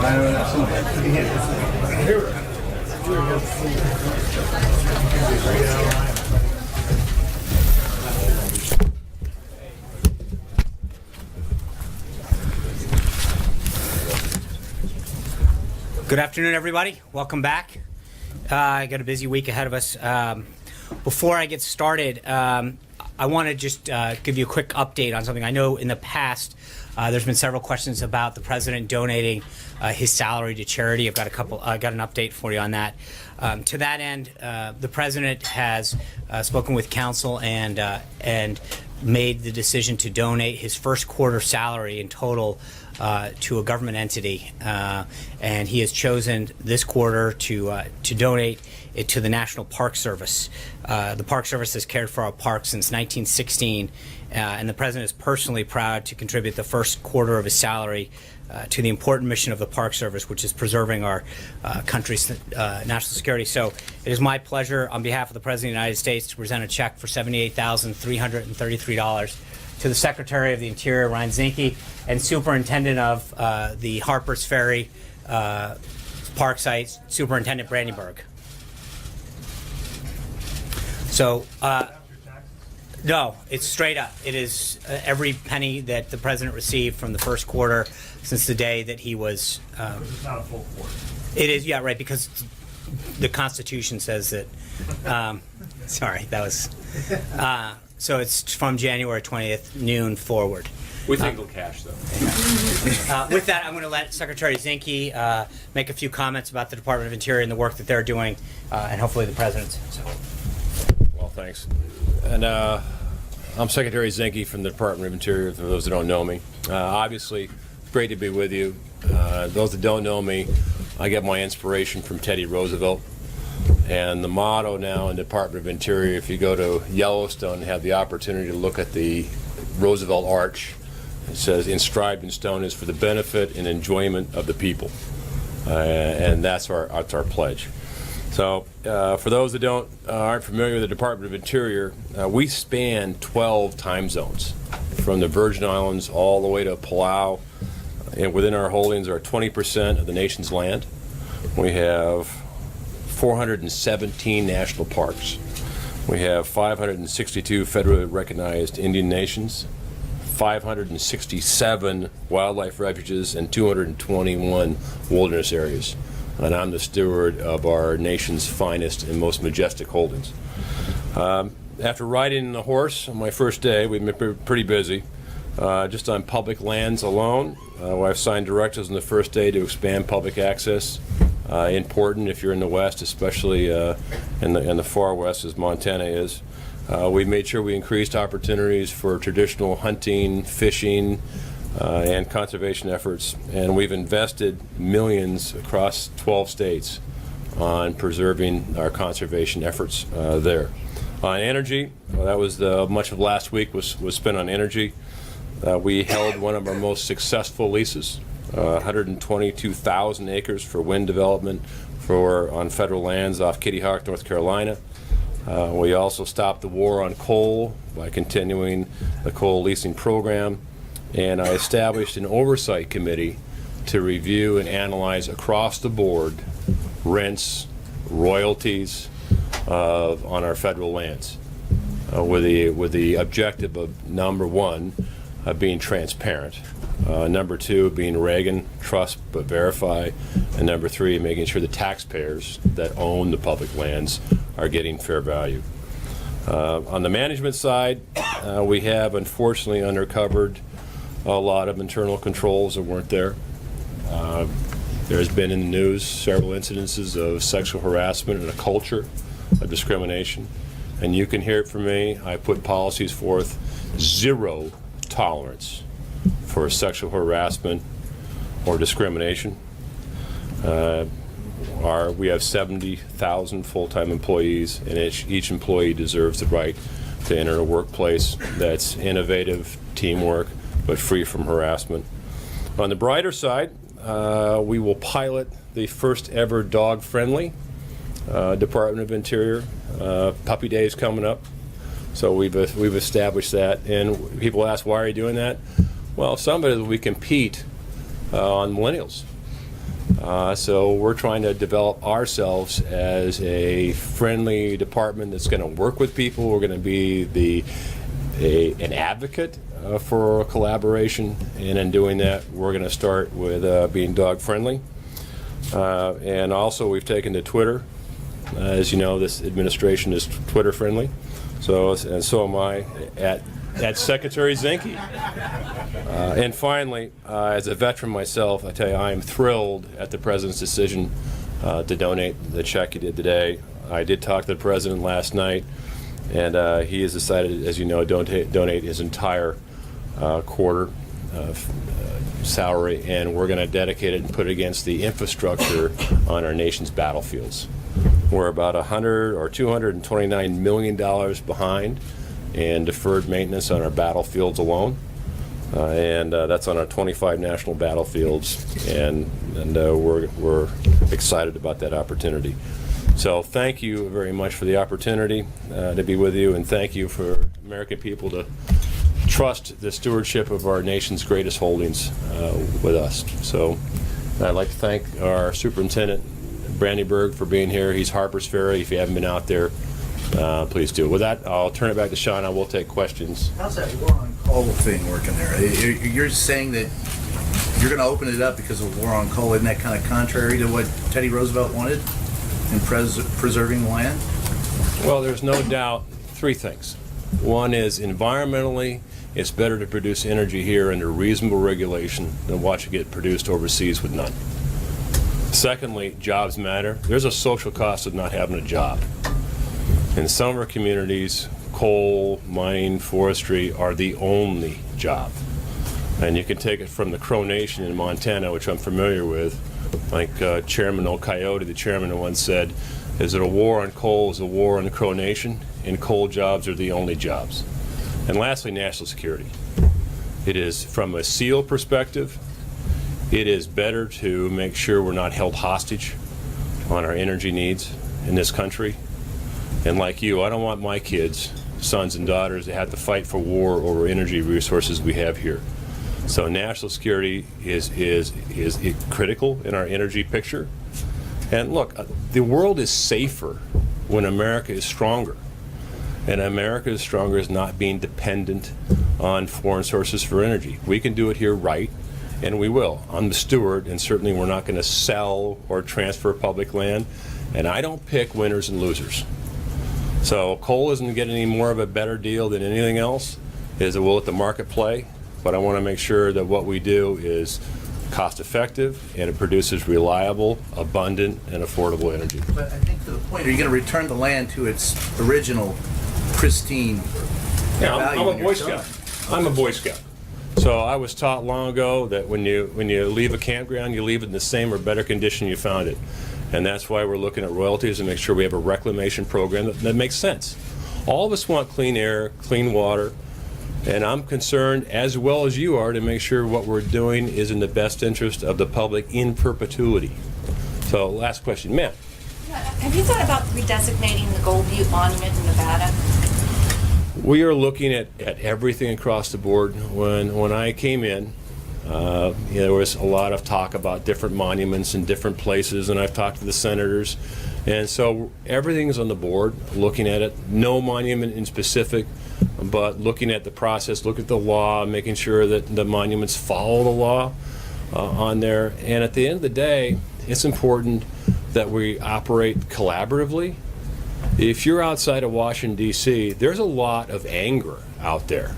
Good afternoon, everybody. Welcome back. I got a busy week ahead of us. Before I get started, I want to just give you a quick update on something. I know in the past there's been several questions about the president donating his salary to charity. I've got got an update for you on that. To that end, the president has spoken with counsel and made the decision to donate his first quarter salary in total to a government entity, and he has chosen this quarter to donate it to the National Park Service. The Park Service has cared for our parks since 1916, and the president is personally proud to contribute the first quarter of his salary to the important mission of the Park Service, which is preserving our country's national security. So it is my pleasure, on behalf of the President of the United States, to present a check for $78,333 to the Secretary of the Interior, Ryan Zinke, and Superintendent of the Harpers Ferry Park site, Superintendent Brandenburg. So, no, it's straight up. It is every penny that the President received from the first quarter since the day that he was... it's not a full quarter. It is, yeah, right, because the Constitution says that... sorry, that was... so it's from January 20th, noon forward. We think it'll cash, though. With that, I'm going to let Secretary Zinke make a few comments about the Department of Interior and the work that they're doing, and hopefully the President's. So. Well, thanks. And I'm Secretary Zinke from the Department of Interior, for those that don't know me. Obviously, great to be with you. Those that don't know me, I get my inspiration from Teddy Roosevelt. And the motto now in the Department of Interior, if you go to Yellowstone and have the opportunity to look at the Roosevelt Arch, it says, inscribed in stone, is for the benefit and enjoyment of the people. And that's our pledge. So for those that aren't familiar with the Department of Interior, we span 12 time zones, from the Virgin Islands all the way to Palau. And within our holdings are 20% of the nation's land. We have 417 national parks. We have 562 federally recognized Indian nations, 567 wildlife refuges, and 221 wilderness areas. And I'm the steward of our nation's finest and most majestic holdings. After riding the horse on my first day, we've been pretty busy. Just on public lands alone, I've signed directives on the first day to expand public access. Important if you're in the West, especially in the far West, as Montana is. We made sure we increased opportunities for traditional hunting, fishing, and conservation efforts, and we've invested millions across 12 states on preserving our conservation efforts there. On energy, that was much of last week was spent on energy. We held one of our most successful leases, 122,000 acres for wind development on federal lands off Kitty Hawk, North Carolina. We also stopped the war on coal by continuing the coal leasing program. And I established an oversight committee to review and analyze across the board rents, royalties on our federal lands, with the objective of, number one, being transparent, number two, being Reagan, trust but verify, and number three, making sure the taxpayers that own the public lands are getting fair value. On the management side, we have unfortunately uncovered a lot of internal controls that weren't there. There's been in the news several incidences of sexual harassment and a culture of discrimination. And you can hear it from me. I put policies forth, zero tolerance for sexual harassment or discrimination. We have 70,000 full-time employees, and each employee deserves the right to enter a workplace that's innovative, teamwork, but free from harassment. On the brighter side, we will pilot the first ever dog-friendly Department of Interior. Puppy Day is coming up, so we've established that. And people ask, why are you doing that? Well, some of it is we compete on millennials. So we're trying to develop ourselves as a friendly department that's going to work with people. We're going to be an advocate for collaboration, and in doing that, we're going to start with being dog friendly. And also, we've taken to Twitter. As you know, this administration is Twitter friendly. So am I at Secretary Zinke. And finally, as a veteran myself, I tell you, I am thrilled at the President's decision to donate the check he did today. I did talk to the President last night, and he has decided, as you know, donate his entire quarter salary, and we're going to dedicate it and put it against the infrastructure on our nation's battlefields. We're about $229 million behind in deferred maintenance on our battlefields alone, and that's on our 25 national battlefields, and we're excited about that opportunity. So thank you very much for the opportunity to be with you, and thank you for American people to trust the stewardship of our nation's greatest holdings with us. So I'd like to thank our superintendent, Brandyburg, for being here. He's Harper's Ferry. If you haven't been out there, please do. With that, I'll turn it back to Sean. I will take questions. How's that war on coal thing working there? You're saying that you're going to open it up because of war on coal. Isn't that kind of contrary to what Teddy Roosevelt wanted in preserving the land? Well, there's no doubt three things. One is environmentally, it's better to produce energy here under reasonable regulation than watch it get produced overseas with none. Secondly, jobs matter. There's a social cost of not having a job. In some of our communities, coal, mining, forestry are the only job. And you can take it from the Crow Nation in Montana, which I'm familiar with, like Chairman O'Coyote, the chairman, once said, is it a war on coal is a war on the Crow Nation, and coal jobs are the only jobs. And lastly, national security. It is, from a SEAL perspective, it is better to make sure we're not held hostage on our energy needs in this country. And like you, I don't want my kids, sons and daughters, to have to fight for war over energy resources we have here. So national security is critical in our energy picture. And look, the world is safer when America is stronger. And America is stronger is not being dependent on foreign sources for energy. We can do it here right, and we will. I'm the steward, and certainly we're not going to sell or transfer public land. And I don't pick winners and losers. So coal isn't getting any more of a better deal than anything else. We'll let the market play. But I want to make sure that what we do is cost effective and it produces reliable, abundant, and affordable energy. But I think to the point, are you going to return the land to its original pristine Yeah, value? I'm a when Boy you're Scout. done? I'm a Boy Scout. So I was taught long ago that when you leave a campground, you leave it in the same or better condition you found it. And that's why we're looking at royalties and make sure we have a reclamation program that makes sense. All of us want clean air, clean water, and I'm concerned, as well as you are, to make sure what we're doing is in the best interest of the public in perpetuity. So, last question. Ma'am. Have you thought about redesignating the Gold Butte Monument in Nevada? We are looking at everything across the board. When I came in, there was a lot of talk about different monuments in different places, and I've talked to the senators. And so everything's on the board, looking at it. No monument in specific, but looking at the process, look at the law, making sure that the monuments follow the law on there. And at the end of the day, it's important that we operate collaboratively. If you're outside of Washington, D.C., there's a lot of anger out there.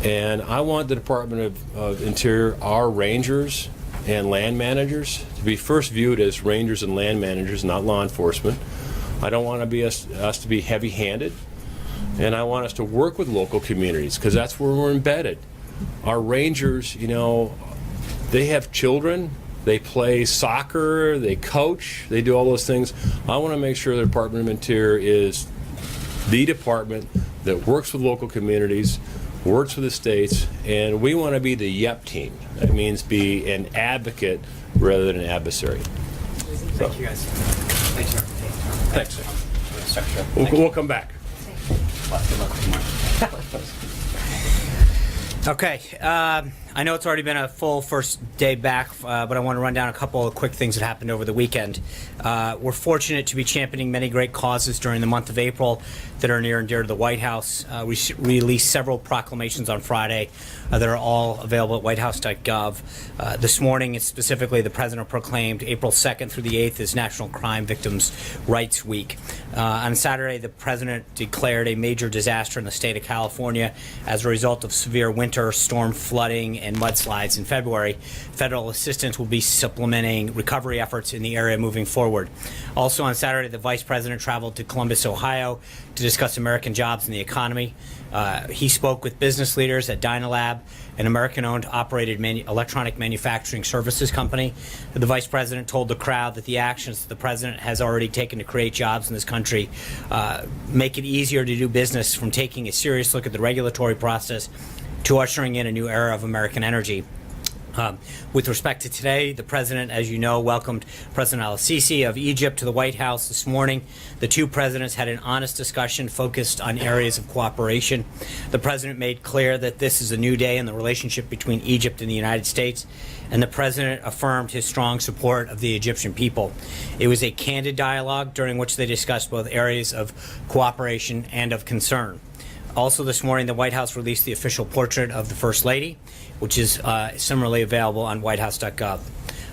And I want the Department of Interior, our rangers and land managers, to be first viewed as rangers and land managers, not law enforcement. I don't want to be us to be heavy-handed. And I want us to work with local communities, because that's where we're embedded. Our rangers, they have children, they play soccer, they coach, they do all those things. I want to make sure the Department of Interior is the department that works with local communities, works with the states, and we want to be the YEP team. That means be an advocate rather than an adversary. Thank you, guys. Thanks, sir. Thanks. Secretary. We'll come back. Okay, I know it's already been a full first day back, but I want to run down a couple of quick things that happened over the weekend. We're fortunate to be championing many great causes during the month of April that are near and dear to the White House. We released several proclamations on Friday that are all available at whitehouse.gov. This morning, specifically, the President proclaimed April 2nd through the 8th as National Crime Victims' Rights Week. On Saturday, the President declared a major disaster in the state of California as a result of severe winter storm flooding and mudslides in February. Federal assistance will be supplementing recovery efforts in the area moving forward. Also on Saturday, the Vice President traveled to Columbus, Ohio to discuss American jobs and the economy. He spoke with business leaders at Dynalab, an American-owned, operated electronic manufacturing services company. The Vice President told the crowd that the actions that the President has already taken to create jobs in this country make it easier to do business, from taking a serious look at the regulatory process to ushering in a new era of American energy. With respect to today, the President, as you know, welcomed President al-Sisi of Egypt to the White House this morning. The two presidents had an honest discussion focused on areas of cooperation. The President made clear that this is a new day in the relationship between Egypt and the United States, and the President affirmed his strong support of the Egyptian people. It was a candid dialogue during which they discussed both areas of cooperation and of concern. Also this morning, the White House released the official portrait of the First Lady, which is similarly available on whitehouse.gov.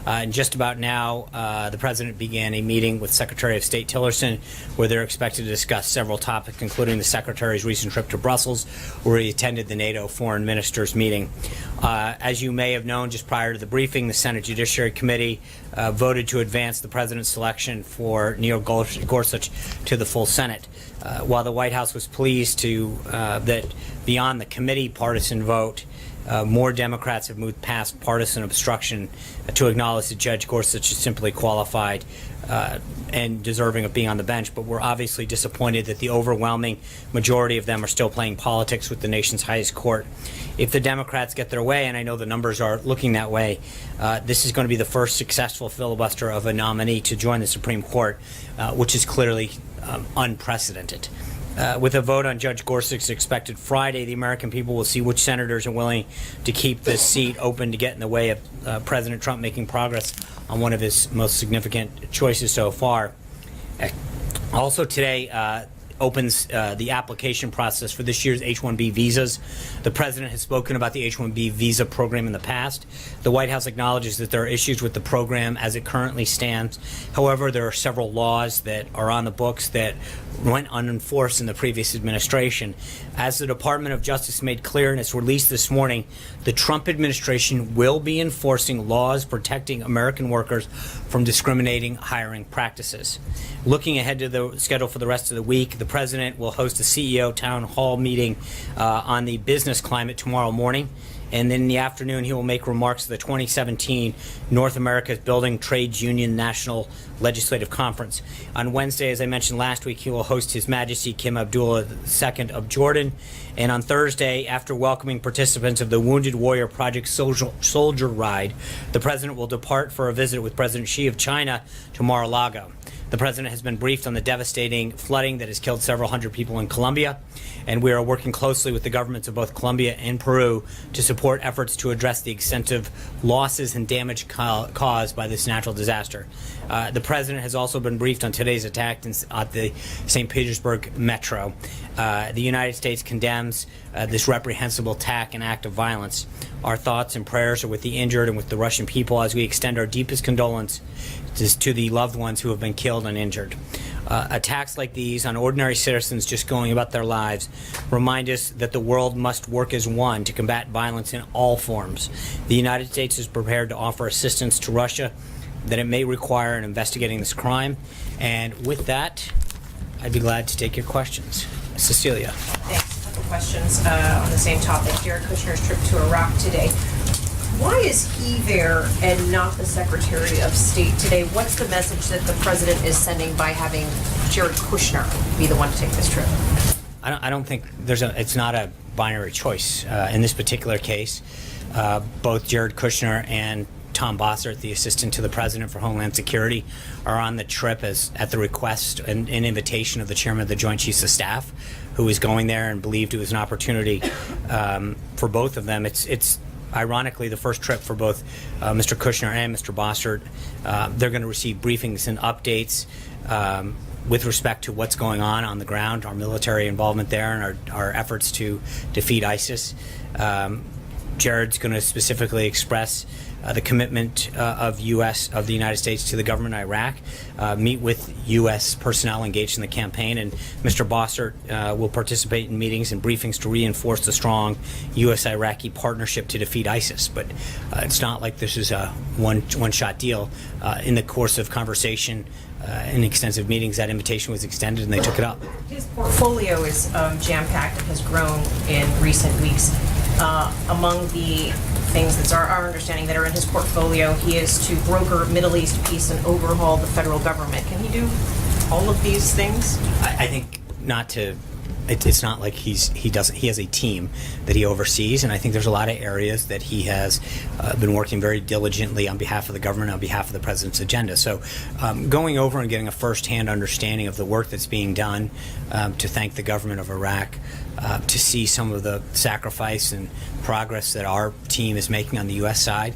And just about now, the President began a meeting with Secretary of State Tillerson, where they're expected to discuss several topics, including the Secretary's recent trip to Brussels, where he attended the NATO Foreign Ministers meeting. As you may have known, just prior to the briefing, the Senate Judiciary Committee voted to advance the President's selection for Neil Gorsuch to the full Senate. While the White House was pleased that beyond the committee partisan vote, more Democrats have moved past partisan obstruction to acknowledge that Judge Gorsuch is simply qualified and deserving of being on the bench. But we're obviously disappointed that the overwhelming majority of them are still playing politics with the nation's highest court. If the Democrats get their way, and I know the numbers are looking that way, this is going to be the first successful filibuster of a nominee to join the Supreme Court, which is clearly unprecedented. With a vote on Judge Gorsuch expected Friday, the American people will see which senators are willing to keep this seat open to get in the way of President Trump making progress on one of his most significant choices so far. Also today opens the application process for this year's H-1B visas. The President has spoken about the H-1B visa program in the past. The White House acknowledges that there are issues with the program as it currently stands. However, there are several laws that are on the books that went unenforced in the previous administration. As the Department of Justice made clear in its release this morning, the Trump administration will be enforcing laws protecting American workers from discriminating hiring practices. Looking ahead to the schedule for the rest of the week, the President will host a CEO town hall meeting on the business climate tomorrow morning. And then in the afternoon, he will make remarks at the 2017 North America's Building Trades Union National Legislative Conference. On Wednesday, as I mentioned last week, he will host His Majesty Kim Abdullah II of Jordan. And on Thursday, after welcoming participants of the Wounded Warrior Project Soldier Ride, the President will depart for a visit with President Xi of China to Mar-a-Lago. The President has been briefed on the devastating flooding that has killed several hundred people in Colombia, and we are working closely with the governments of both Colombia and Peru to support efforts to address the extensive losses and damage caused by this natural disaster. The President has also been briefed on today's attack at the St. Petersburg metro. The United States condemns this reprehensible attack and act of violence. Our thoughts and prayers are with the injured and with the Russian people as we extend our deepest condolences to the loved ones who have been killed and injured. Attacks like these on ordinary citizens just going about their lives remind us that the world must work as one to combat violence in all forms. The United States is prepared to offer assistance to Russia that it may require in investigating this crime. And with that, I'd be glad to take your questions. Cecilia. Thanks. A couple questions on the same topic. Jared Kushner's trip to Iraq today. Why is he there and not the Secretary of State today? What's the message that the President is sending by having Jared Kushner be the one to take this trip? I don't think it's not a binary choice in this particular case. Both Jared Kushner and Tom Bossert, the assistant to the President for Homeland Security, are on the trip at the request and invitation of the Chairman of the Joint Chiefs of Staff, who is going there and believed it was an opportunity for both of them. It's ironically, the first trip for both Mr. Kushner and Mr. Bossert. They're going to receive briefings and updates with respect to what's going on the ground, our military involvement there, and our efforts to defeat ISIS. Jared's going to specifically express the commitment of the United States to the government of Iraq, meet with U.S. personnel engaged in the campaign, and Mr. Bossert will participate in meetings and briefings to reinforce the strong U.S.-Iraqi partnership to defeat ISIS. But it's not like this is a one-shot deal. In the course of conversation and extensive meetings, that invitation was extended, and they took it up. His portfolio is jam-packed and has grown in recent weeks. Among the things that's our understanding that are in his portfolio, he is to broker Middle East peace and overhaul the federal government. Can he do all of these things? I think not to. It's not like he has a team that he oversees, and I think there's a lot of areas that he has been working very diligently on behalf of the government, on behalf of the president's agenda. So going over and getting a first-hand understanding of the work that's being done, to thank the government of Iraq, to see some of the sacrifice and progress that our team is making on the U.S. side,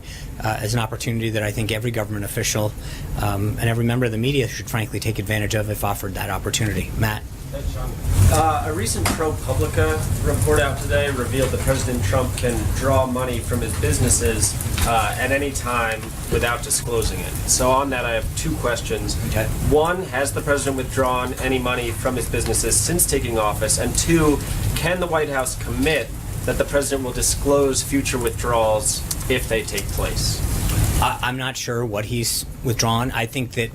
is an opportunity that I think every government official and every member of the media should frankly take advantage of if offered that opportunity. Matt? Thanks, John. A recent ProPublica report out today revealed that President Trump can draw money from his businesses at any time without disclosing it. So on that, I have two questions. Okay. One, has the president withdrawn any money from his businesses since taking office? And two, can the White House commit that the president will disclose future withdrawals if they take place? I'm not sure what he's withdrawn. I think that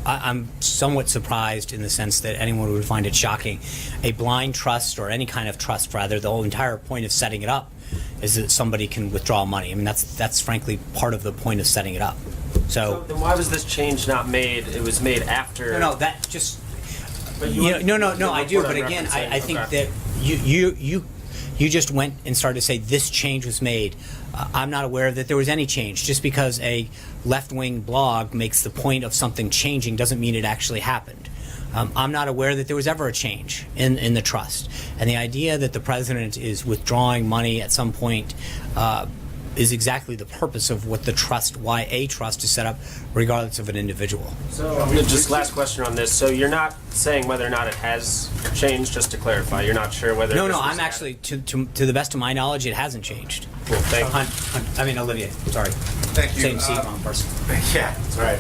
I'm somewhat surprised in the sense that anyone would find it shocking. A blind trust, or any kind of trust rather, the whole entire point of setting it up is that somebody can withdraw money. I mean, that's frankly part of the point of setting it up. So then why was this change not made? It was made after. No, that just. But No, I do. But report again, on referencing- I think okay. that you just went and started to say this change was made. I'm not aware that there was any change. Just because a left-wing blog makes the point of something changing doesn't mean it actually happened. I'm not aware that there was ever a change in the trust. And the idea that the president is withdrawing money at some point is exactly the purpose of what why a trust is set up, regardless of an individual. So, just last question on this. So you're not saying whether or not it has changed, just to clarify. You're not sure whether. No, this was I'm actually, to the best of my knowledge, it hasn't changed. Cool, thank you. Olivia, sorry. Thank you. Same seat, wrong person. Yeah, that's right.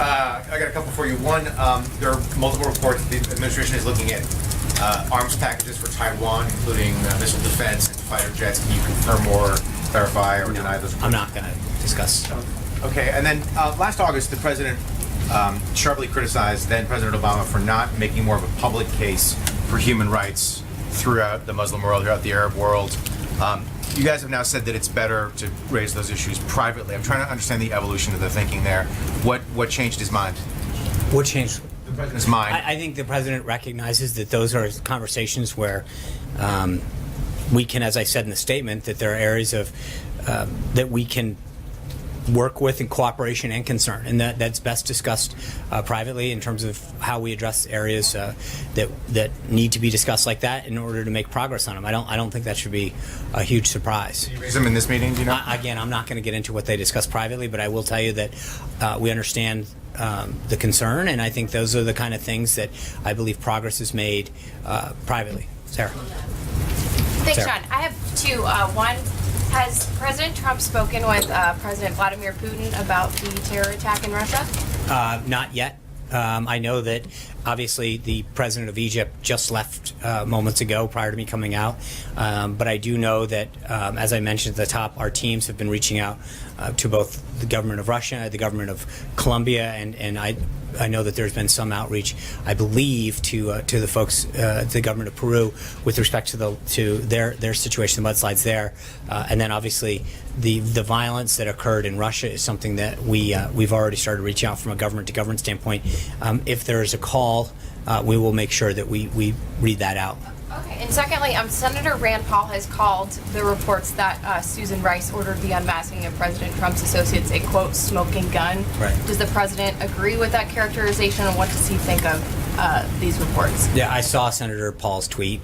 I got a couple for you. One, there are multiple reports the administration is looking at arms packages for Taiwan, including missile defense and fighter jets. Can you confirm or clarify or deny those reports? I'm not going to discuss. Okay, and then last August, the president sharply criticized then President Obama for not making more of a public case for human rights throughout the Muslim world, throughout the Arab world. You guys have now said that it's better to raise those issues privately. I'm trying to understand the evolution of the thinking there. What changed his mind? What changed? The president's mind. I think the president recognizes that those are conversations where we can, as I said in the statement, that there are areas of that we can work with in cooperation and concern, and that's best discussed privately in terms of how we address areas that need to be discussed like that in order to make progress on them. I don't think that should be a huge surprise. Did you raise them in this meeting? Do you know? Again, I'm not going to get into what they discuss privately, but I will tell you that we understand the concern, and I think those are the kind of things that I believe progress is made privately. Sarah. Thanks, Sarah. John. I have two. One, has President Trump spoken with President Vladimir Putin about the terror attack in Russia? Not yet. I know that obviously the president of Egypt just left moments ago prior to me coming out. But I do know that, as I mentioned at the top, our teams have been reaching out to both the government of Russia, the government of Colombia, and I know that there's been some outreach, I believe, to the folks, the government of Peru, with respect to their situation, the mudslides there, and then obviously the violence that occurred in Russia is something that we've already started reaching out from a government to government standpoint. If there is a call, we will make sure that we read that out. Okay. And secondly, Senator Rand Paul has called the reports that Susan Rice ordered the unmasking of President Trump's associates a, quote, smoking gun. Right. Does the president agree with that characterization, and what does he think of these reports? Yeah, I saw Senator Paul's tweet.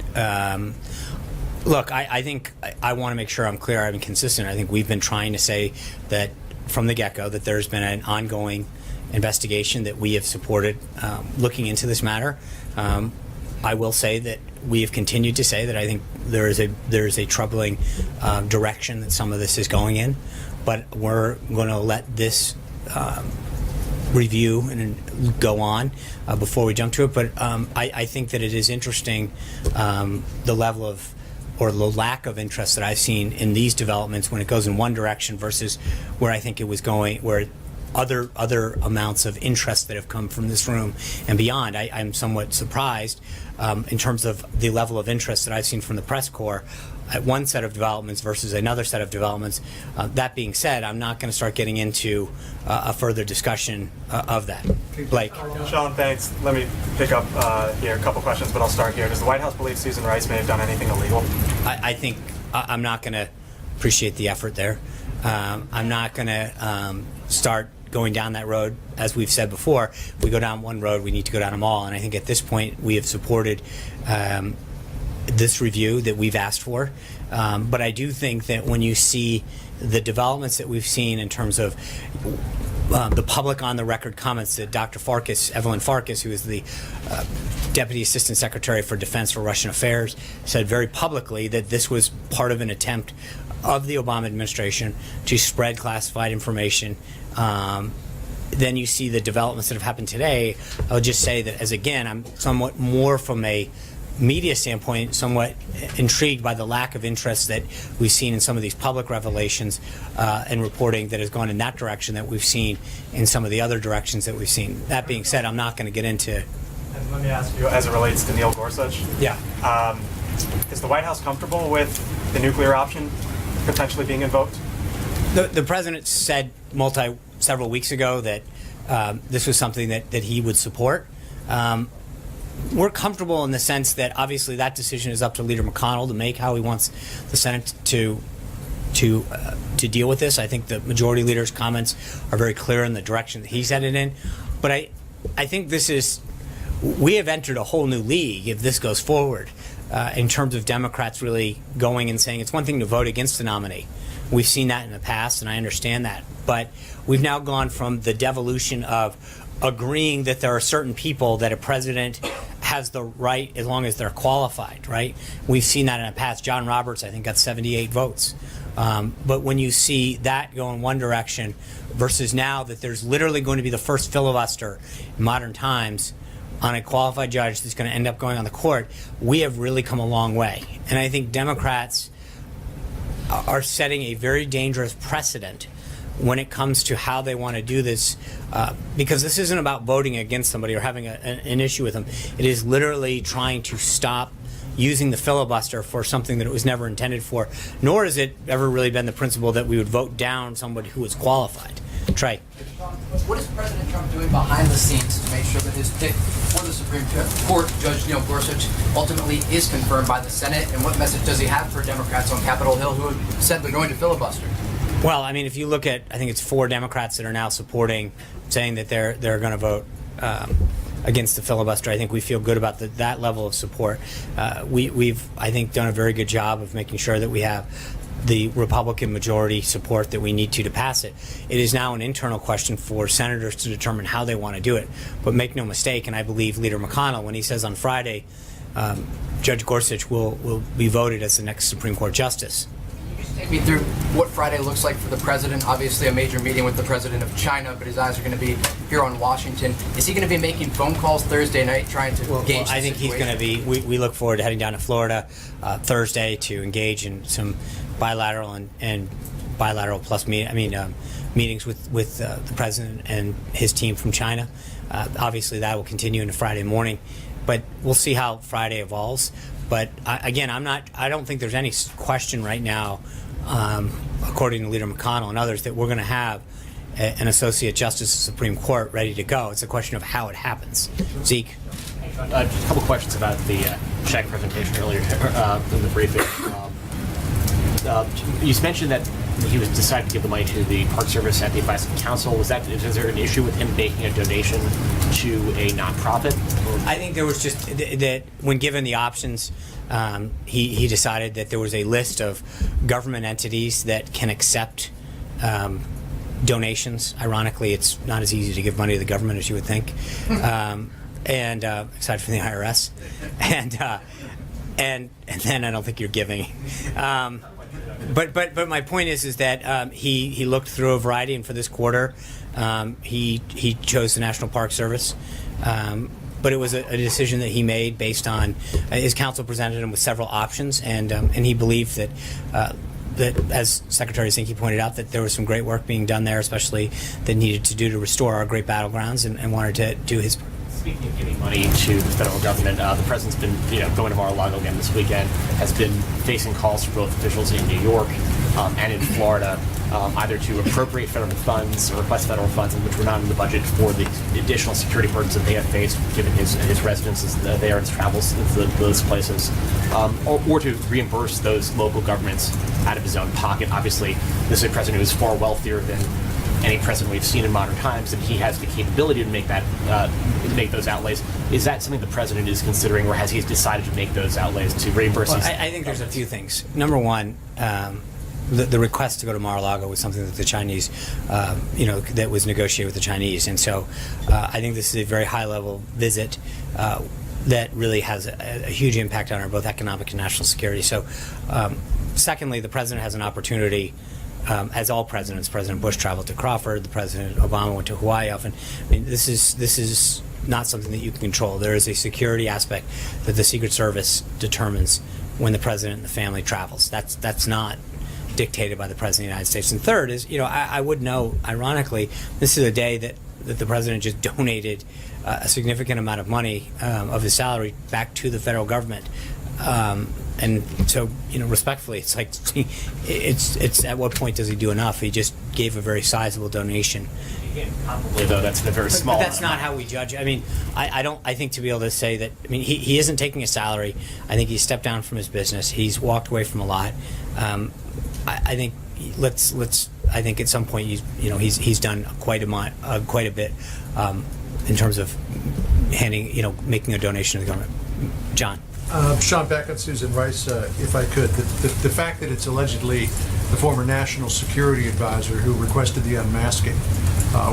Look, I think I want to make sure I'm clear, I'm consistent. I think we've been trying to say that from the get-go that there's been an ongoing investigation that we have supported looking into this matter. I will say that we have continued to say that I think there is a troubling direction that some of this is going in, but we're going to let this review and go on before we jump to it. But I think that it is interesting the level of or the lack of interest that I've seen in these developments when it goes in one direction versus where I think it was going, where other amounts of interest that have come from this room and beyond. I'm somewhat surprised in terms of the level of interest that I've seen from the press corps at one set of developments versus another set of developments. That being said, I'm not going to start getting into a further discussion of that. Blake. Sean, thanks. Let me pick up here a couple questions, but I'll start here. Does the White House believe Susan Rice may have done anything illegal? I think I'm not going to appreciate the effort there. I'm not going to start going down that road. As we've said before, if we go down one road, we need to go down them all. And I think at this point we have supported this review that we've asked for. But I do think that when you see the developments that we've seen in terms of the public on the record comments that Dr. Farkas, Evelyn Farkas, who is the Deputy Assistant Secretary for Defense for Russian Affairs, said very publicly that this was part of an attempt of the Obama administration to spread classified information. Then you see the developments that have happened today. I would just say that, as again, I'm somewhat more from a media standpoint, somewhat intrigued by the lack of interest that we've seen in some of these public revelations and reporting that has gone in that direction that we've seen in some of the other directions that we've seen. That being said, I'm not going to get into. And let me ask you, as it relates to Neil Gorsuch, Yeah. Is the White House comfortable with the nuclear option potentially being invoked? The president said several weeks ago that this was something that he would support. We're comfortable in the sense that obviously that decision is up to Leader McConnell to make how he wants the Senate to deal with this. I think the majority leader's comments are very clear in the direction that he's headed in. But I think we have entered a whole new league if this goes forward in terms of Democrats really going and saying it's one thing to vote against a nominee. We've seen that in the past, and I understand that. But we've now gone from the devolution of agreeing that there are certain people that a president has the right as long as they're qualified, right? We've seen that in the past. John Roberts, I think, got 78 votes. But when you see that go in one direction versus now that there's literally going to be the first filibuster in modern times on a qualified judge that's going to end up going on the court, we have really come a long way. And I think Democrats are setting a very dangerous precedent when it comes to how they want to do this, because this isn't about voting against somebody or having an issue with them. It is literally trying to stop using the filibuster for something that it was never intended for, nor has it ever really been the principle that we would vote down somebody who is qualified. Trey. What is President Trump doing behind the scenes to make sure that his pick for the Supreme Court, Judge Neil Gorsuch, ultimately is confirmed by the Senate? And what message does he have for Democrats on Capitol Hill who have said they're going to filibuster? Well, I mean, if you look at, I think it's 4 Democrats that are now supporting, saying that they're going to vote against the filibuster. I think we feel good about that level of support. We've, I think, done a very good job of making sure that we have the Republican majority support that we need to pass it. It is now an internal question for senators to determine how they want to do it. But make no mistake, and I believe Leader McConnell, when he says on Friday, Judge Gorsuch will be voted as the next Supreme Court justice. Take me through what Friday looks like for the president. Obviously a major meeting with the president of China, but his eyes are going to be here on Washington. Is he going to be making phone calls Thursday night trying to gauge the I think situation? he's going to be, we look forward to heading down to Florida Thursday to engage in some bilateral and bilateral plus meetings with the president and his team from China. Obviously that will continue into Friday morning, but we'll see how Friday evolves. But I don't think there's any question right now, according to Leader McConnell and others, that we're going to have an Associate Justice of the Supreme Court ready to go. It's a question of how it happens. Zeke? Just a couple questions about the check presentation earlier in the briefing. You mentioned that he was decided to give the money to the Park Service at the advice of council. Is there an issue with him making a donation to a nonprofit? I think there was just that when given the options he decided that there was a list of government entities that can accept donations. Ironically, it's not as easy to give money to the government as you would think, and aside from the IRS, and then I don't think you're giving. But my point is that he looked through a variety, and for this quarter, he chose the National Park Service. But it was a decision that he made based on his counsel presented him with several options, and he believed that. That, as Secretary Zinke pointed out, that there was some great work being done there, especially that needed to do to restore our great battlegrounds, and wanted to do his. Speaking of giving money to the federal government, the president's been, going to Mar-a-Lago again this weekend, has been facing calls from both officials in New York and in Florida, either to appropriate federal funds or request federal funds, which were not in the budget for the additional security burdens that they have faced, given his residences there and his travels to those places, or to reimburse those local governments out of his own pocket. Obviously, this is a president who is far wealthier than any president we've seen in modern times, and he has the capability to make make those outlays. Is that something the president is considering, or has he decided to make those outlays to reimburse? Well, I think there's a few things. Number one, the request to go to Mar-a-Lago was something that the Chinese, that was negotiated with the Chinese, and so I think this is a very high-level visit that really has a huge impact on our both economic and national security. So, secondly, the president has an opportunity. As all presidents, President Bush traveled to Crawford. The President Obama went to Hawaii often. I mean, this is not something that you can control. There is a security aspect that the Secret Service determines when the president and the family travels. That's not dictated by the President of the United States. And third is, I would know, ironically, this is a day that the president just donated a significant amount of money of his salary back to the federal government. And so, respectfully, it's like, it's at what point does he do enough? He just gave a very sizable donation. Probably, though, that's a very small. But that's not how we judge. I mean, I think to be able to say that. I mean, he isn't taking a salary. I think he stepped down from his business. He's walked away from a lot. I think I think at some point he's done quite a bit in terms of making a donation to the government. John. Sean Beckett, Susan Rice, if I could. The fact that it's allegedly the former National Security Advisor who requested the unmasking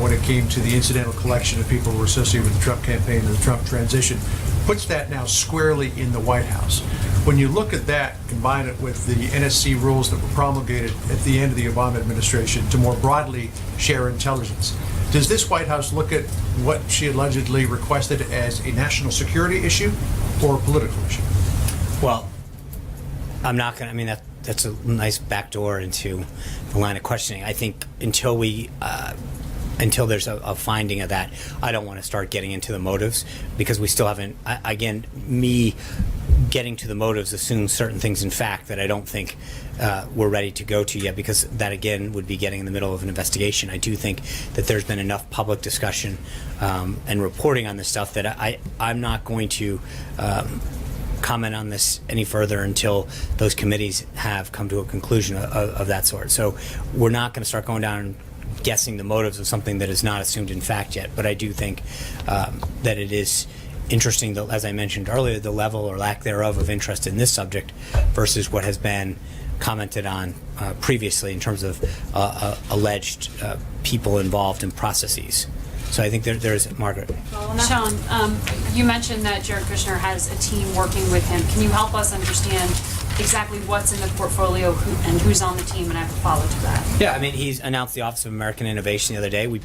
when it came to the incidental collection of people who were associated with the Trump campaign and the Trump transition puts that now squarely in the White House. When you look at that, combine it with the NSC rules that were promulgated at the end of the Obama administration to more broadly share intelligence, does this White House look at what she allegedly requested as a national security issue or a political issue? Well, I'm not going to, I mean, that's a nice backdoor into the line of questioning. I think until there's a finding of that, I don't want to start getting into the motives, because we still haven't, again, me getting to the motives assumes certain things in fact that I don't think we're ready to go to yet, because that, again, would be getting in the middle of an investigation. I do think that there's been enough public discussion and reporting on this stuff that I'm not going to comment on this any further until those committees have come to a conclusion of that sort. So we're not going to start going down and guessing the motives of something that is not assumed in fact yet. But I do think that it is interesting, that, as I mentioned earlier, the level or lack thereof of interest in this subject versus what has been commented on previously in terms of alleged people involved in processes. So I think there's Margaret. Sean, you mentioned that Jared Kushner has a team working with him. Can you help us understand exactly what's in the portfolio and who's on the team, and I have a follow to that? Yeah, I mean, he's announced the Office of American Innovation the other day. We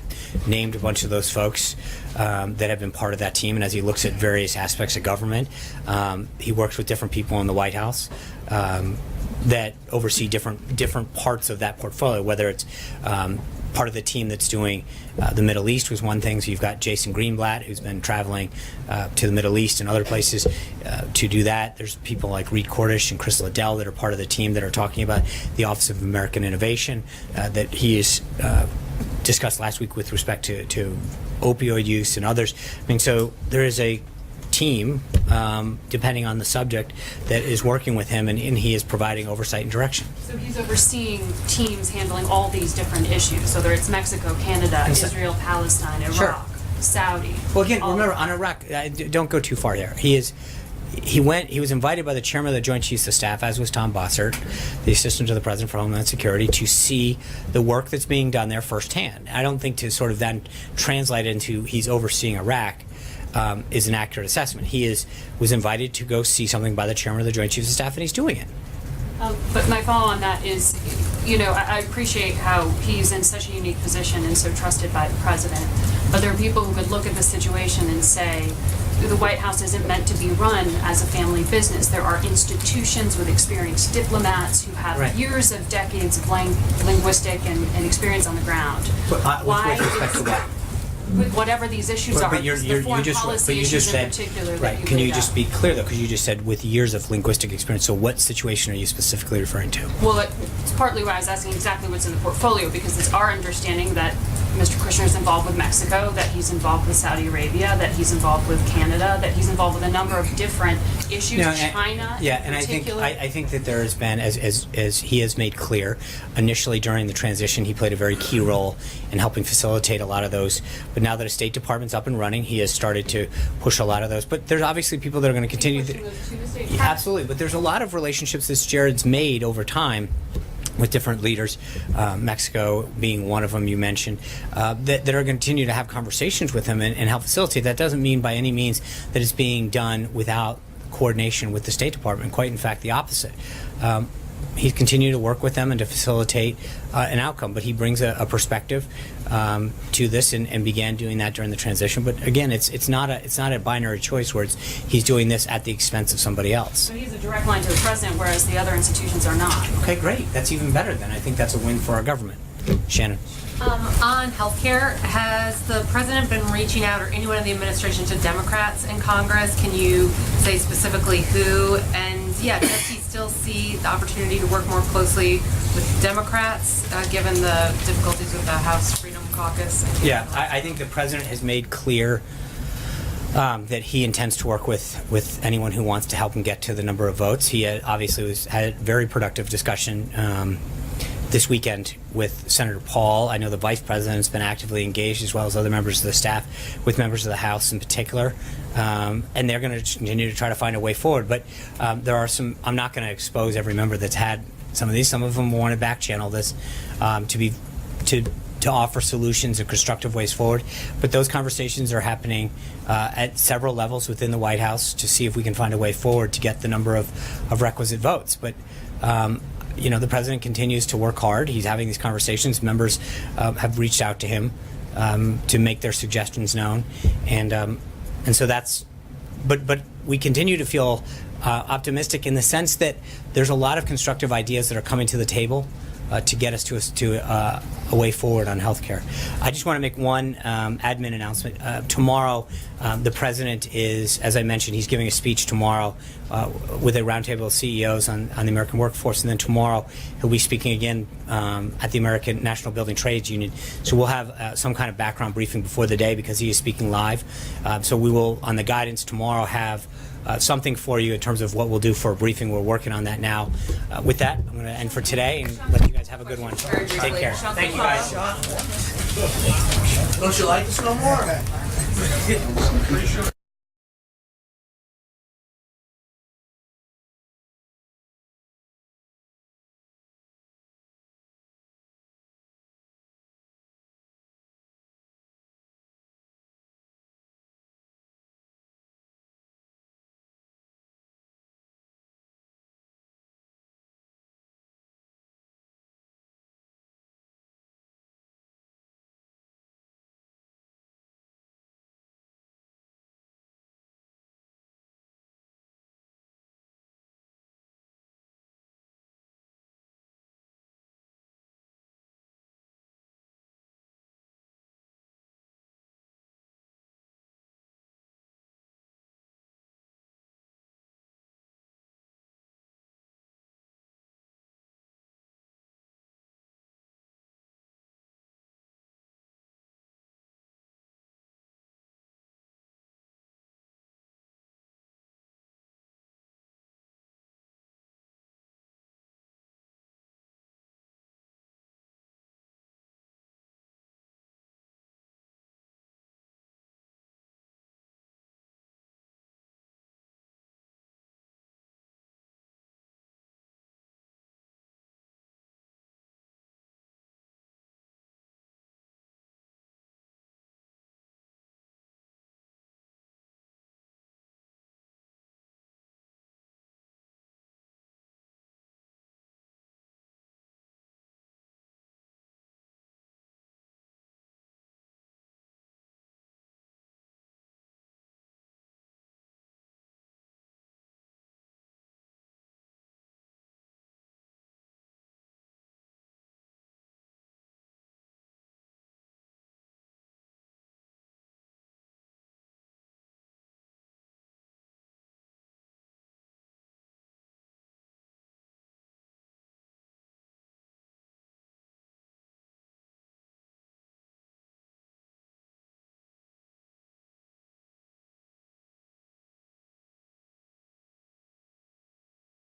named a bunch of those folks that have been part of that team, and as he looks at various aspects of government, he works with different people in the White House that oversee different parts of that portfolio, whether it's part of the team that's doing the Middle East was one thing. So you've got Jason Greenblatt, who's been traveling to the Middle East and other places to do that. There's people like Reed Cordish and Chris Liddell that are part of the team that are talking about the Office of American Innovation that he has discussed last week with respect to opioid use and others. I mean, so there is a team, depending on the subject, that is working with him, and he is providing oversight and direction. So he's overseeing teams handling all these different issues, whether it's Mexico, Canada, Israel, Palestine, Iraq, Sure. Saudi. Well, again, remember, on Iraq, don't go too far there. He is he was invited by the chairman of the Joint Chiefs of Staff, as was Tom Bossert, the assistant to the president for Homeland Security, to see the work that's being done there firsthand. I don't think to sort of then translate into he's overseeing Iraq is an accurate assessment. He was invited to go see something by the chairman of the Joint Chiefs of Staff, and he's doing it. But my follow on that is, I appreciate how he's in such a unique position and so trusted by the president. But there are people who could look at the situation and say, the White House isn't meant to be run as a family business. There are institutions with experienced diplomats who have years of decades of linguistic and experience on the ground. But, with respect to what? With whatever these issues are, the foreign policy issues in particular. Right. Can you just be clear though? Because you just said with years of linguistic experience. So what situation are you specifically referring to? Well, it's partly why I was asking exactly what's in the portfolio, because it's our understanding that Mr. Kushner is involved with Mexico, that he's involved with Saudi Arabia, that he's involved with Canada, that he's involved with a number of different issues. China, yeah, and I think that there has been, as he has made clear, initially during the transition, he played a very key role in helping facilitate a lot of those. But now that the State Department's up and running, he has started to push a lot of those. But there's obviously people that are going to continue. Absolutely, but there's a lot of relationships that Jared's made over time with different leaders, Mexico being one of them you mentioned, that are going to continue to have conversations with him and help facilitate. That doesn't mean by any means that it's being done without coordination with the State Department. Quite in fact, the opposite. He's continued to work with them and to facilitate an outcome, but he brings a perspective to this and began doing that during the transition. But again, it's not a binary choice where he's doing this at the expense of somebody else. But he's a direct line to the president, whereas the other institutions are not. Okay, great. That's even better then. I think that's a win for our government. Shannon. On healthcare, has the president been reaching out, or anyone in the administration, to Democrats in Congress? Can you say specifically who? And does he still see the opportunity to work more closely with Democrats, given the difficulties with the House Freedom Caucus? I think the president has made clear that he intends to work with anyone who wants to help him get to the number of votes. He obviously had a very productive discussion this weekend with Senator Paul. I know the vice president's been actively engaged, as well as other members of the staff, with members of the House in particular, and they're going to continue to try to find a way forward. But there are some. I'm not going to expose every member that's had some of these. Some of them want to back channel this to offer solutions and constructive ways forward. But those conversations are happening at several levels within the White House to see if we can find a way forward to get the number of requisite votes. But the president continues to work hard. He's having these conversations. Members have reached out to him to make their suggestions known, and so that's. But we continue to feel optimistic in the sense that there's a lot of constructive ideas that are coming to the table to get us to a way forward on healthcare. I just want to make one admin announcement. Tomorrow, the president is, as I mentioned, he's giving a speech tomorrow with a roundtable of CEOs on the American workforce, and then tomorrow he'll be speaking again at the American National Building Trades Union. So we'll have some kind of background briefing before the day because he is speaking live. So we will, on the guidance tomorrow, have something for you in terms of what we'll do for a briefing. We're working on that now. With that, I'm going to end for today and let you guys have a good one. Take care. Thank you, guys. Don't you like us no more?